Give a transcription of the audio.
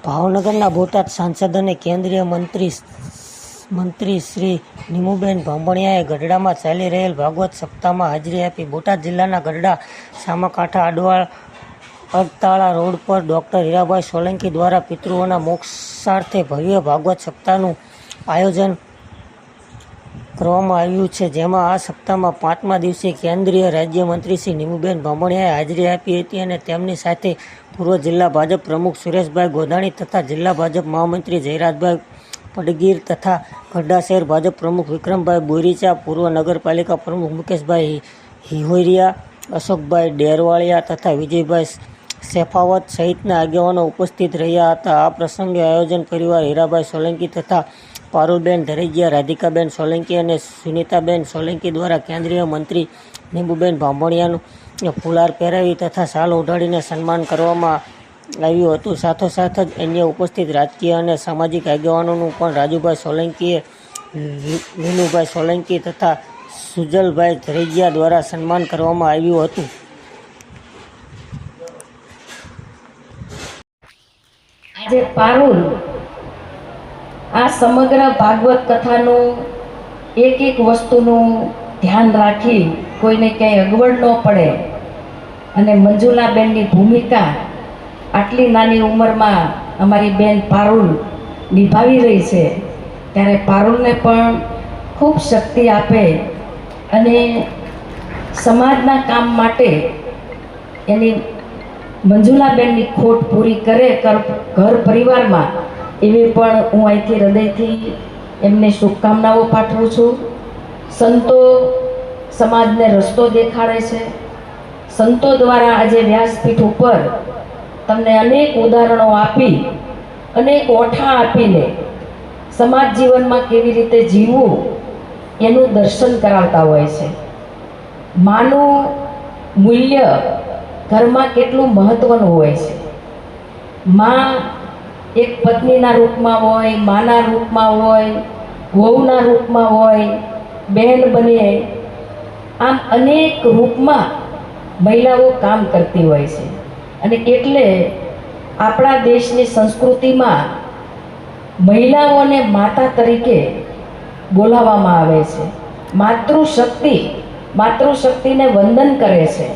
ભાવનગરના બોટાદ સાંસદ અને કેન્દ્રીય મંત્રી શ્રી નીમુબેન બાંભણિયાએ ગઢડામાં ચાલી રહેલ ભાગવત સપ્તાહમાં હાજરી આપી. બોટાદ જિલ્લાના ગઢડા સામાકાંઠા અડતાળા રોડ પર ડોક્ટર હીરાભાઈ સોલંકી દ્વારા પિતૃઓના મોક્ષાર્થે ભવ્ય ભાગવત સપ્તાહનું આયોજન કરવામાં આવ્યું છે, જેમાં આ સપ્તાહમાં 5મા દિવસે કેન્દ્રીય રાજ્યમંત્રી શ્રી નીમુબેન બાંભણિયાએ હાજરી આપી હતી અને તેમની સાથે પૂર્વ જિલ્લા ભાજપ પ્રમુખ સુરેશભાઈ ગોધાણી તથા જિલ્લા ભાજપ મહામંત્રી જયરાજભાઈ પડગીર તથા ગઢડા શહેર ભાજપ પ્રમુખ વિક્રમભાઈ બોરીચા, પૂર્વ નગરપાલિકા પ્રમુખ મુકેશભાઈ હિહોરિયા, અશોકભાઈ ડેરવાળિયા તથા વિજયભાઈ શેફાવત સહિતના આગેવાનો ઉપસ્થિત રહ્યા હતા. આ પ્રસંગે આયોજન પરિવાર હીરાભાઈ સોલંકી તથા પારુલબેન ધરેજિયા, રાધિકાબેન સોલંકી અને સુનીતાબેન સોલંકી દ્વારા કેન્દ્રીય મંત્રી નીમુબેન બાંભણિયાનું ફુલાર પહેરાવી તથા શાલ ઓઢાડીને સન્માન કરવામાં આવ્યું હતું. સાથોસાથ જ અન્ય ઉપસ્થિત રાજકીય અને સામાજિક આગેવાનોનું પણ રાજુભાઈ સોલંકીએ વિનુભાઈ સોલંકી તથા સુજલભાઈ ધરેજિયા દ્વારા સન્માન કરવામાં આવ્યું હતું. આજે પારુલ આ સમગ્ર ભાગવત કથાનું એક વસ્તુનું ધ્યાન રાખી કોઈને ક્યાંય અગવડ ન પડે અને મંજુલાબેનની ભૂમિકા આટલી નાની ઉંમરમાં અમારી બેન પારુલ નિભાવી રહી છે, ત્યારે પારુલને પણ ખૂબ શક્તિ આપે અને સમાજના કામ માટે એની મંજુલાબેનની ખોટ પૂરી કરે ઘર પરિવારમાં, એવી પણ હું અહીંથી હૃદયથી એમને શુભકામનાઓ પાઠવું છું. સંતો સમાજને રસ્તો દેખાડે છે. સંતો દ્વારા આજે વ્યાસપીઠ ઉપર તમને અનેક ઉદાહરણો આપી, અનેક ઓઠા આપીને સમાજ જીવનમાં કેવી રીતે જીવવું એનું દર્શન કરાવતા હોય છે. માનું મૂલ્ય ઘરમાં કેટલું મહત્વનું હોય છે. માં એક પત્નીના રૂપમાં હોય, માના રૂપમાં હોય, વહુના રૂપમાં હોય, બહેન બને, આમ અનેક રૂપમાં મહિલાઓ કામ કરતી હોય છે. અને એટલે આપણા દેશની સંસ્કૃતિમાં મહિલાઓને માતા તરીકે બોલાવવામાં આવે છે. માતૃશક્તિને વંદન કરે છે.